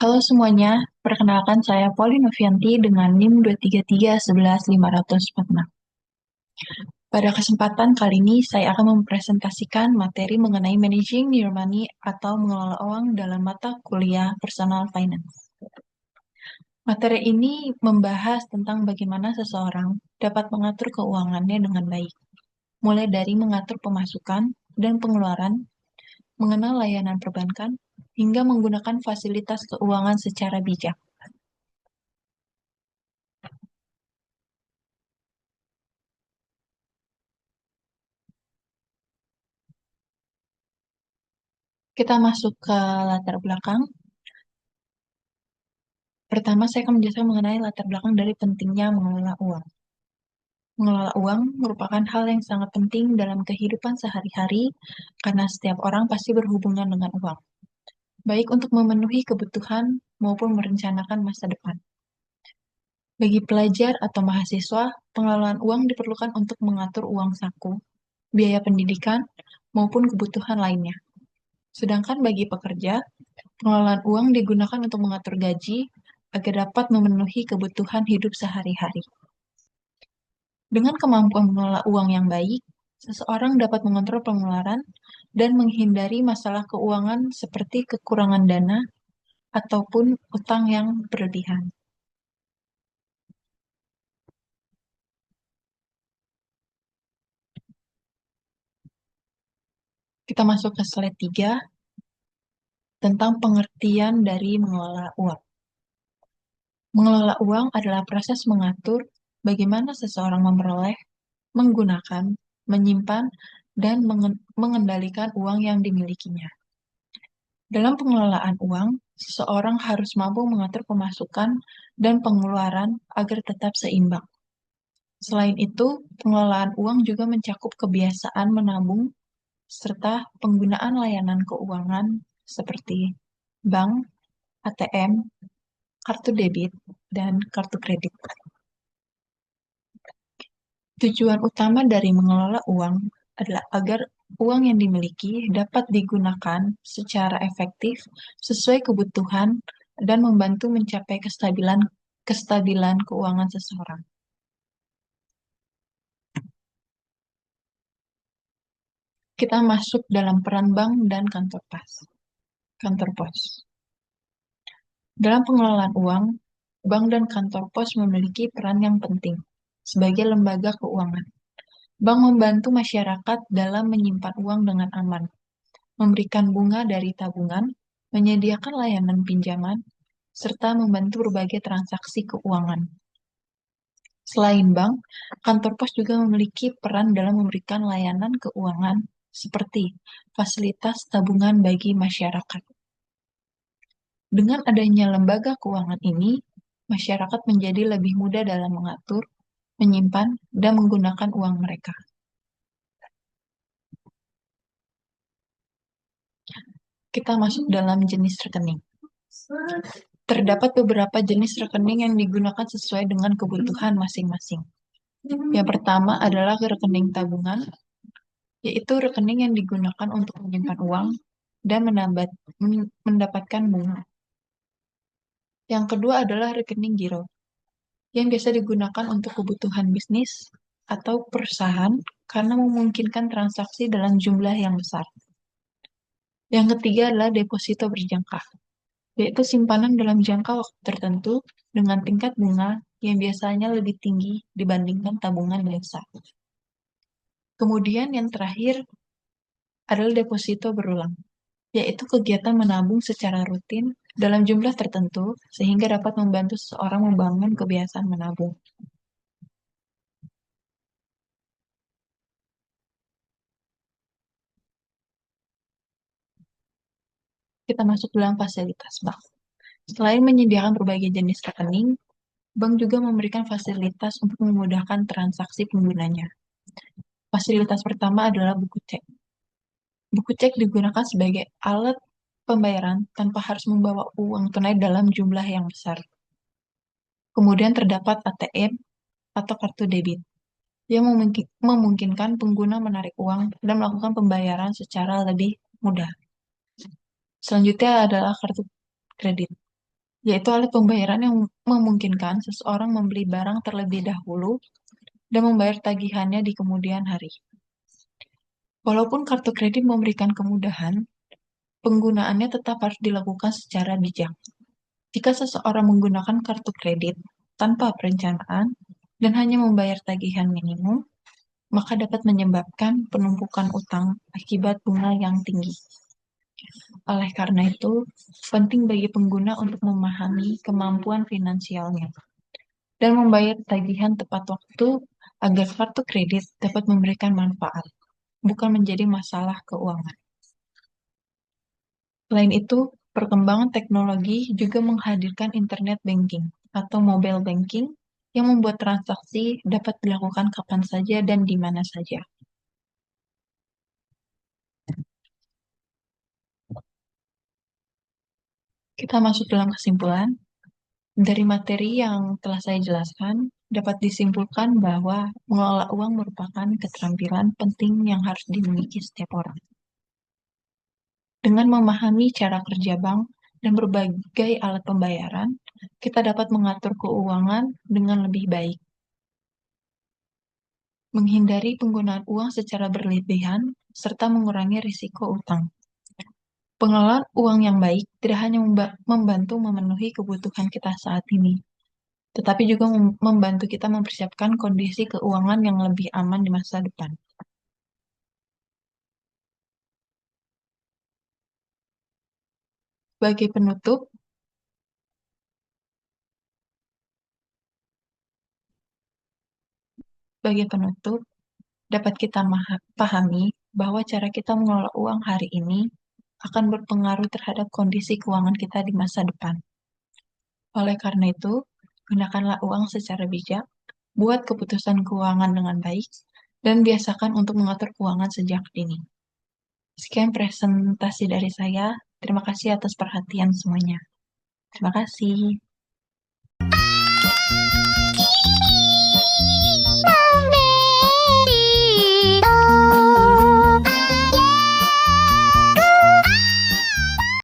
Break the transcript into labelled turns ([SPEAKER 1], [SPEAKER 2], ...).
[SPEAKER 1] Halo semuanya, perkenalkan saya Pauline Novianti dengan NIM 233111546. Pada kesempatan kali ini, saya akan mempresentasikan materi mengenai Managing Your Money atau mengelola uang dalam mata kuliah Personal Finance. Materi ini membahas tentang bagaimana seseorang dapat mengatur keuangannya dengan baik, mulai dari mengatur pemasukan dan pengeluaran, mengenal layanan perbankan, hingga menggunakan fasilitas keuangan secara bijak. Kita masuk ke latar belakang. Pertama, saya akan menjelaskan mengenai latar belakang dari pentingnya mengelola uang. Mengelola uang merupakan hal yang sangat penting dalam kehidupan sehari-hari karena setiap orang pasti berhubungan dengan uang, baik untuk memenuhi kebutuhan maupun merencanakan masa depan. Bagi pelajar atau mahasiswa, pengelolaan uang diperlukan untuk mengatur uang saku, biaya pendidikan, maupun kebutuhan lainnya. Sedangkan bagi pekerja, pengelolaan uang digunakan untuk mengatur gaji agar dapat memenuhi kebutuhan hidup sehari-hari. Dengan kemampuan mengelola uang yang baik, seseorang dapat mengontrol pengeluaran dan menghindari masalah keuangan seperti kekurangan dana ataupun utang yang berlebihan. Kita masuk ke slide 3 tentang pengertian dari mengelola uang. Mengelola uang adalah proses mengatur bagaimana seseorang memperoleh, menggunakan, menyimpan, dan mengendalikan uang yang dimilikinya. Dalam pengelolaan uang, seseorang harus mampu mengatur pemasukan dan pengeluaran agar tetap seimbang. Selain itu, pengelolaan uang juga mencakup kebiasaan menabung serta penggunaan layanan keuangan seperti bank, ATM, kartu debit, dan kartu kredit. Tujuan utama dari mengelola uang adalah agar uang yang dimiliki dapat digunakan secara efektif sesuai kebutuhan dan membantu mencapai kestabilan keuangan seseorang. Kita masuk dalam peran bank dan kantor pos. Dalam pengelolaan uang, bank dan kantor pos memiliki peran yang penting sebagai lembaga keuangan. Bank membantu masyarakat dalam menyimpan uang dengan aman, memberikan bunga dari tabungan, menyediakan layanan pinjaman, serta membantu berbagai transaksi keuangan. Selain bank, kantor pos juga memiliki peran dalam memberikan layanan keuangan seperti fasilitas tabungan bagi masyarakat. Dengan adanya lembaga keuangan ini, masyarakat menjadi lebih mudah dalam mengatur, menyimpan, dan menggunakan uang mereka. Kita masuk dalam jenis rekening. Terdapat beberapa jenis rekening yang digunakan sesuai dengan kebutuhan masing-masing. Yang pertama adalah rekening tabungan, yaitu rekening yang digunakan untuk menyimpan uang dan mendapatkan bunga. Yang kedua adalah rekening giro, yang biasa digunakan untuk kebutuhan bisnis atau perusahaan karena memungkinkan transaksi dalam jumlah yang besar. Yang ketiga adalah deposito berjangka, yaitu simpanan dalam jangka waktu tertentu dengan tingkat bunga yang biasanya lebih tinggi dibandingkan tabungan biasa. Kemudian yang terakhir adalah deposito berulang, yaitu kegiatan menabung secara rutin dalam jumlah tertentu sehingga dapat membantu seseorang membangun kebiasaan menabung. Kita masuk dalam fasilitas bank. Selain menyediakan berbagai jenis rekening, bank juga memberikan fasilitas untuk memudahkan transaksi penggunanya. Fasilitas pertama adalah buku cek. Buku cek digunakan sebagai alat pembayaran tanpa harus membawa uang tunai dalam jumlah yang besar. Kemudian terdapat ATM atau kartu debit yang memungkinkan pengguna menarik uang dan melakukan pembayaran secara lebih mudah. Selanjutnya adalah kartu kredit. yaitu alat pembayaran yang memungkinkan seseorang membeli barang terlebih dahulu dan membayar tagihannya di kemudian hari. Walaupun kartu kredit memberikan kemudahan, penggunaannya tetap harus dilakukan secara bijak. Jika seseorang menggunakan kartu kredit tanpa perencanaan dan hanya membayar tagihan minimum, maka dapat menyebabkan penumpukan utang akibat bunga yang tinggi. Oleh karena itu, penting bagi pengguna untuk memahami kemampuan finansialnya dan membayar tagihan tepat waktu agar kartu kredit dapat memberikan manfaat, bukan menjadi masalah keuangan. Selain itu, perkembangan teknologi juga menghadirkan internet banking atau mobile banking yang membuat transaksi dapat dilakukan kapan saja dan di mana saja. Kita masuk dalam kesimpulan. Dari materi yang telah saya jelaskan, dapat disimpulkan bahwa mengelola uang merupakan keterampilan penting yang harus dimiliki setiap orang. Dengan memahami cara kerja bank dan berbagai alat pembayaran, kita dapat mengatur keuangan dengan lebih baik, menghindari penggunaan uang secara berlebihan, serta mengurangi risiko utang. Pengelolaan uang yang baik tidak hanya membantu memenuhi kebutuhan kita saat ini, tetapi juga membantu kita mempersiapkan kondisi keuangan yang lebih aman di masa depan. Sebagai penutup, sebagai penutup, dapat kita pahami bahwa cara kita mengelola uang hari ini akan berpengaruh terhadap kondisi keuangan kita di masa depan. Oleh karena itu, gunakanlah uang secara bijak, buat keputusan keuangan dengan baik, dan biasakan untuk mengatur keuangan sejak dini. Sekian presentasi dari saya. Terima kasih atas perhatian semuanya. Terima kasih.